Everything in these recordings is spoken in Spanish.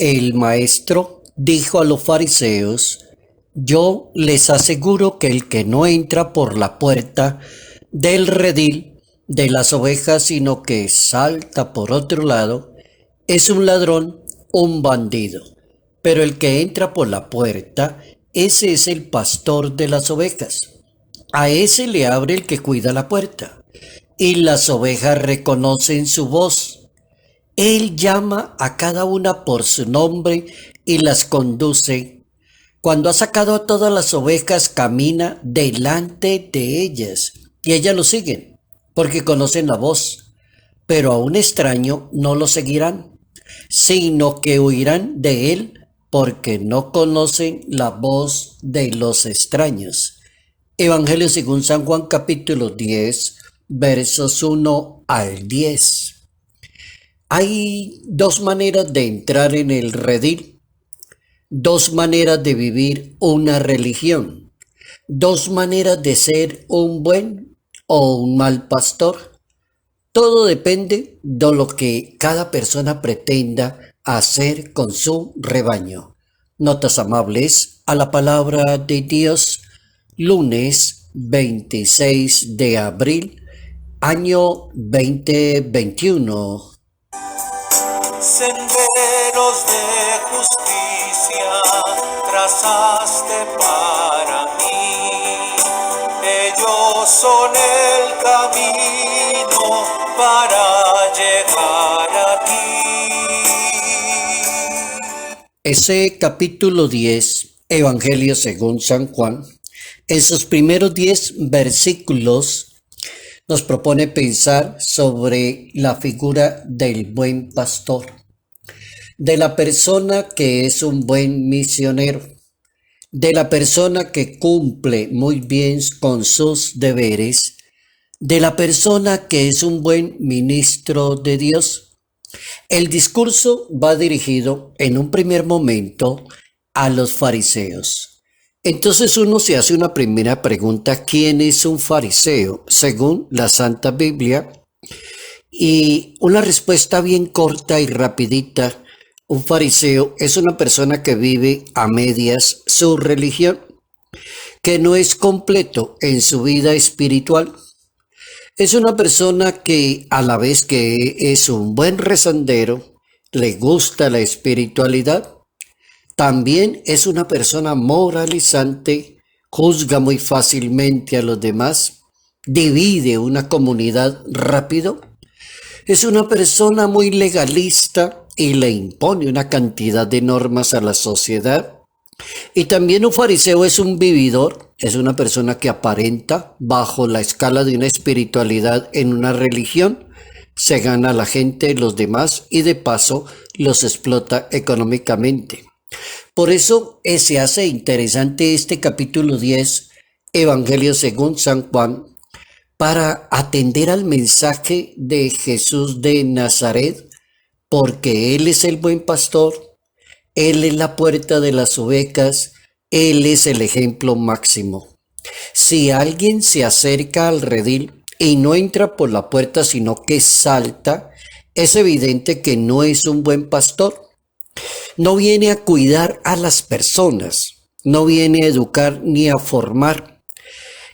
El maestro dijo a los fariseos: Yo les aseguro que el que no entra por la puerta del redil de las ovejas, sino que salta por otro lado, es un ladrón, un bandido. Pero el que entra por la puerta, ese es el pastor de las ovejas. A ese le abre el que cuida la puerta, y las ovejas reconocen su voz. Él llama a cada una por su nombre y las conduce. Cuando ha sacado a todas las ovejas, camina delante de ellas, y ellas lo siguen, porque conocen la voz. Pero a un extraño no lo seguirán, sino que huirán de él, porque no conocen la voz de los extraños. Evangelio según San Juan, capítulo 10, versos 1 al 10. Hay dos maneras de entrar en el redil, dos maneras de vivir una religión, dos maneras de ser un buen o un mal pastor. Todo depende de lo que cada persona pretenda hacer con su rebaño. Notas amables a la palabra de Dios, lunes 26 de abril, año 2021. Senderos de justicia trazaste para mí, ellos son el camino para llegar a ti. Ese capítulo 10, Evangelio según San Juan, en sus primeros 10 versículos, nos propone pensar sobre la figura del buen pastor, de la persona que es un buen misionero, de la persona que cumple muy bien con sus deberes, de la persona que es un buen ministro de Dios. El discurso va dirigido en un primer momento a los fariseos. Entonces uno se hace una primera pregunta: ¿quién es un fariseo según la Santa Biblia? Y una respuesta bien corta y rapidita: un fariseo es una persona que vive a medias su religión, que no es completo en su vida espiritual. Es una persona que, a la vez que es un buen rezandero, le gusta la espiritualidad, también es una persona moralizante, juzga muy fácilmente a los demás, divide una comunidad rápido. Es una persona muy legalista y le impone una cantidad de normas a la sociedad. Y también un fariseo es un vividor, es una persona que aparenta bajo la escala de una espiritualidad en una religión, se gana a la gente, los demás, y de paso los explota económicamente. Por eso se hace interesante este capítulo 10, Evangelio según San Juan, para atender al mensaje de Jesús de Nazaret, porque Él es el buen pastor, Él es la puerta de las ovejas, Él es el ejemplo máximo. Si alguien se acerca al redil y no entra por la puerta, sino que salta, es evidente que no es un buen pastor. No viene a cuidar a las personas, no viene a educar ni a formar.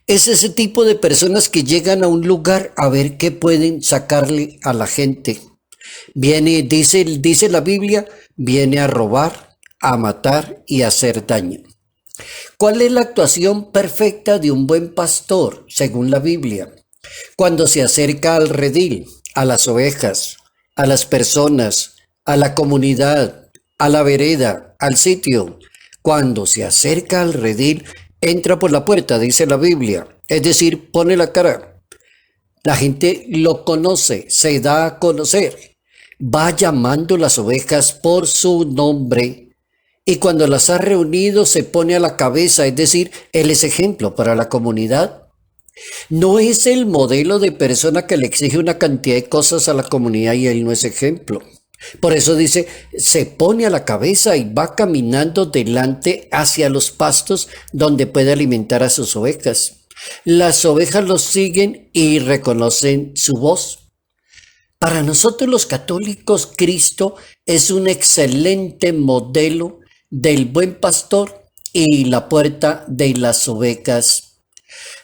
Es ese tipo de personas que llegan a un lugar a ver qué pueden sacarle a la gente. Viene, dice la Biblia, viene a robar, a matar y a hacer daño. ¿Cuál es la actuación perfecta de un buen pastor, según la Biblia? Cuando se acerca al redil, a las ovejas, a las personas, a la comunidad, a la vereda, al sitio. Cuando se acerca al redil, entra por la puerta, dice la Biblia, es decir, pone la cara. La gente lo conoce, se da a conocer, va llamando las ovejas por su nombre, y cuando las ha reunido se pone a la cabeza, es decir, él es ejemplo para la comunidad. No es el modelo de persona que le exige una cantidad de cosas a la comunidad y él no es ejemplo. Por eso dice, se pone a la cabeza y va caminando delante hacia los pastos donde puede alimentar a sus ovejas. Las ovejas los siguen y reconocen su voz. Para nosotros los católicos, Cristo es un excelente modelo del buen pastor y la puerta de las ovejas.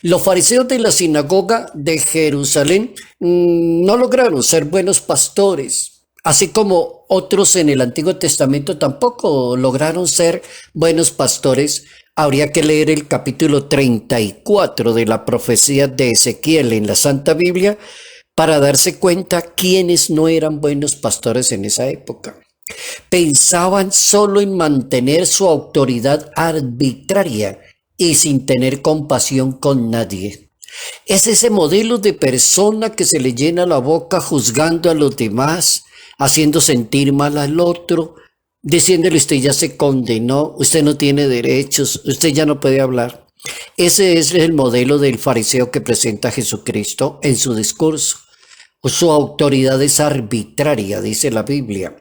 Los fariseos de la sinagoga de Jerusalén no lograron ser buenos pastores, así como otros en el Antiguo Testamento tampoco lograron ser buenos pastores. Habría que leer el capítulo 34 de la profecía de Ezequiel en la Santa Biblia para darse cuenta quiénes no eran buenos pastores en esa época. Pensaban solo en mantener su autoridad arbitraria y sin tener compasión con nadie. Es ese modelo de persona que se le llena la boca juzgando a los demás, haciendo sentir mal al otro, diciéndole usted ya se condenó, usted no tiene derechos, usted ya no puede hablar. Ese es el modelo del fariseo que presenta Jesucristo en su discurso. Su autoridad es arbitraria, dice la Biblia.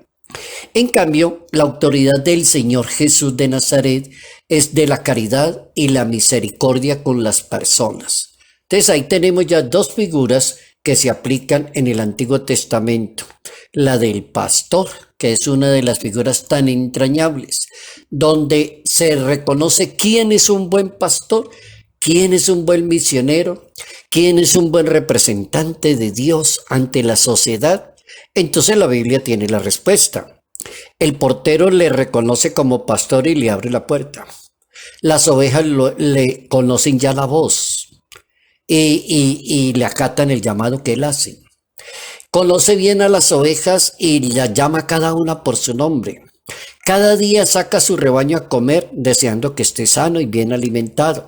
En cambio, la autoridad del Señor Jesús de Nazaret es de la caridad y la misericordia con las personas. Entonces ahí tenemos ya dos figuras que se aplican en el Antiguo Testamento. La del pastor, que es una de las figuras tan entrañables, donde se reconoce quién es un buen pastor, quién es un buen misionero, quién es un buen representante de Dios ante la sociedad. Entonces la Biblia tiene la respuesta. El portero le reconoce como pastor y le abre la puerta. Las ovejas le conocen ya la voz y le acatan el llamado que él hace. Conoce bien a las ovejas y las llama a cada una por su nombre. Cada día saca a su rebaño a comer, deseando que esté sano y bien alimentado.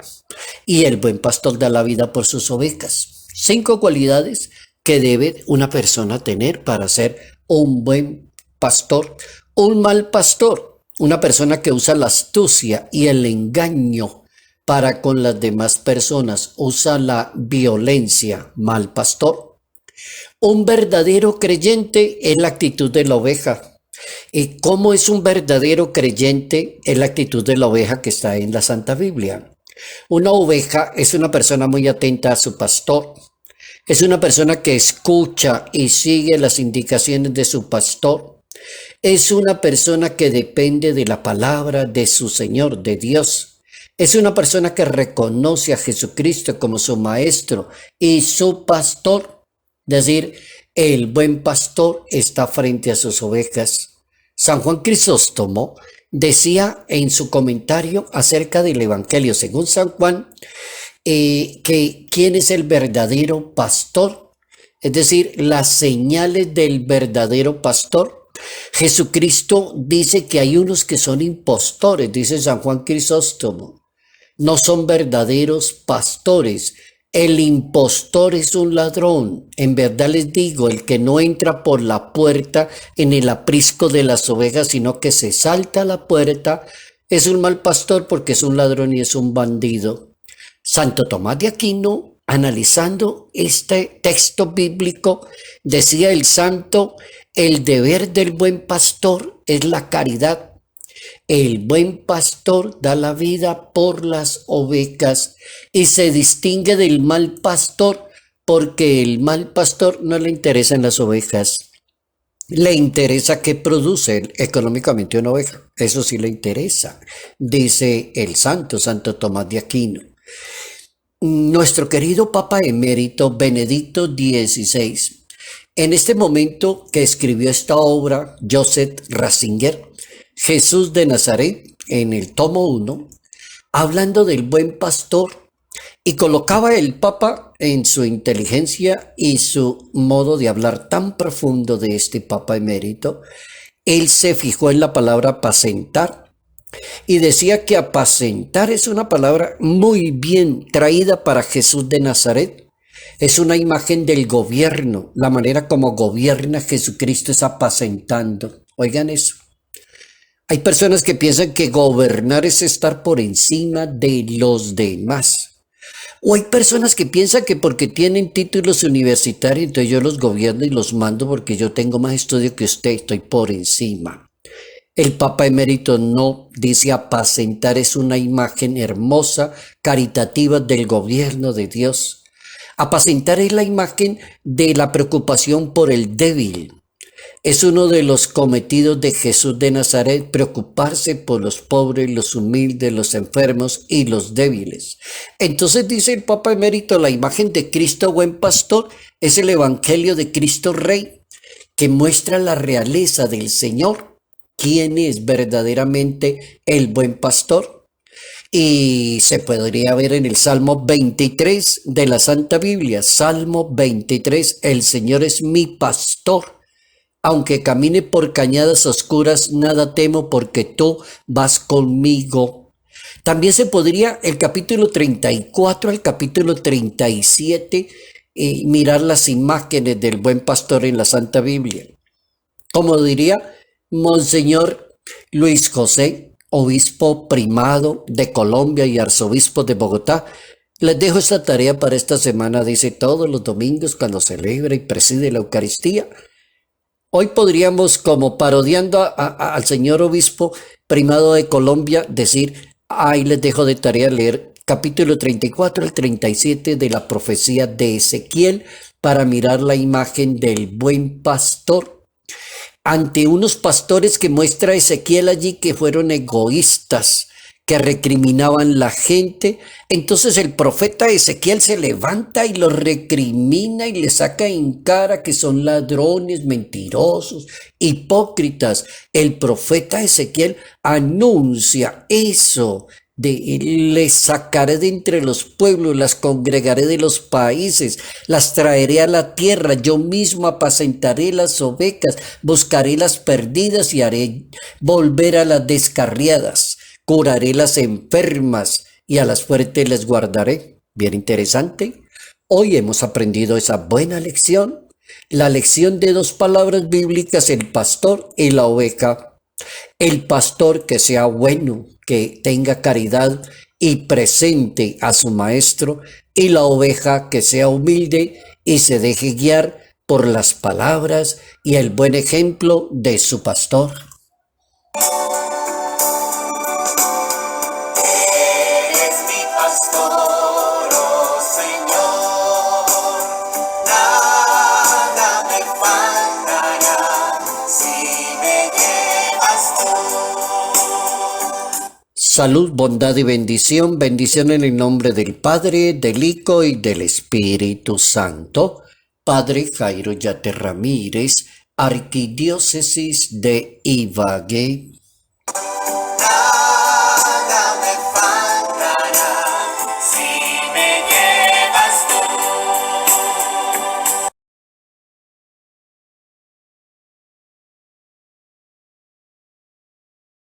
Y el buen pastor da la vida por sus ovejas. 5 cualidades que debe una persona tener para ser un buen pastor. Un mal pastor, una persona que usa la astucia y el engaño para con las demás personas, usa la violencia, mal pastor. Un verdadero creyente es la actitud de la oveja. ¿Y cómo es un verdadero creyente? Es la actitud de la oveja que está en la Santa Biblia. Una oveja es una persona muy atenta a su pastor. Es una persona que escucha y sigue las indicaciones de su pastor. Es una persona que depende de la palabra de su Señor, de Dios. Es una persona que reconoce a Jesucristo como su maestro y su pastor. Es decir, el buen pastor está frente a sus ovejas. San Juan Crisóstomo decía en su comentario acerca del Evangelio según San Juan, que quién es el verdadero pastor, es decir, las señales del verdadero pastor. Jesucristo dice que hay unos que son impostores, dice San Juan Crisóstomo, no son verdaderos pastores. El impostor es un ladrón. En verdad les digo, el que no entra por la puerta en el aprisco de las ovejas, sino que se salta a la puerta, es un mal pastor porque es un ladrón y es un bandido. Santo Tomás de Aquino, analizando este texto bíblico, decía el santo, el deber del buen pastor es la caridad. El buen pastor da la vida por las ovejas y se distingue del mal pastor porque el mal pastor no le interesan las ovejas. Le interesa qué produce económicamente una oveja. Eso sí le interesa, dice el Santo Tomás de Aquino. Nuestro querido Papa Emérito Benedicto XVI, en este momento que escribió esta obra, Joseph Ratzinger, Jesús de Nazaret, en el tomo 1, hablando del buen pastor, y colocaba el Papa en su inteligencia y su modo de hablar tan profundo de este Papa Emérito. Él se fijó en la palabra apacentar y decía que apacentar es una palabra muy bien traída para Jesús de Nazaret. Es una imagen del gobierno, la manera como gobierna Jesucristo es apacentando. Oigan eso. Hay personas que piensan que gobernar es estar por encima de los demás. O hay personas que piensan que porque tienen títulos universitarios, entonces yo los gobierno y los mando porque yo tengo más estudio que usted, estoy por encima. El Papa Emérito no dice apacentar, es una imagen hermosa, caritativa del gobierno de Dios. Apacentar es la imagen de la preocupación por el débil. Es uno de los cometidos de Jesús de Nazaret, preocuparse por los pobres, los humildes, los enfermos y los débiles. Entonces dice el Papa Emérito, la imagen de Cristo buen pastor es el Evangelio de Cristo Rey, que muestra la realeza del Señor. ¿Quién es verdaderamente el buen pastor? Y se podría ver en el Salmo 23 de la Santa Biblia. Salmo 23, el Señor es mi pastor. Aunque camine por cañadas oscuras, nada temo porque tú vas conmigo. También se podría el capítulo 34 al capítulo 37 mirar las imágenes del buen pastor en la Santa Biblia. Como diría Monseñor Luis José, obispo primado de Colombia y arzobispo de Bogotá, les dejo esta tarea para esta semana. Dice, todos los domingos cuando celebra y preside la Eucaristía, hoy podríamos, como parodiando al señor obispo primado de Colombia, decir, ahí les dejo de tarea leer capítulo 34 al 37 de la profecía de Ezequiel para mirar la imagen del buen pastor ante unos pastores que muestra Ezequiel allí que fueron egoístas, que recriminaban la gente. Entonces el profeta Ezequiel se levanta y los recrimina y le saca en cara que son ladrones, mentirosos, hipócritas. El profeta Ezequiel anuncia eso de les sacaré de entre los pueblos, las congregaré de los países, las traeré a la tierra, yo mismo apacentaré las ovejas, buscaré las perdidas y haré volver a las descarriadas. Curaré las enfermas y a las fuertes les guardaré. Bien interesante. Hoy hemos aprendido esa buena lección. La lección de dos palabras bíblicas, el pastor y la oveja. El pastor que sea bueno, que tenga caridad y presente a su maestro. Y la oveja que sea humilde y se deje guiar por las palabras y el buen ejemplo de su pastor. Salud, bondad y bendición. Bendición en el nombre del Padre, del Hijo y del Espíritu Santo. Padre Jairo Yate Ramírez, Arquidiócesis de Ibagué. Nada me faltará si me llevas.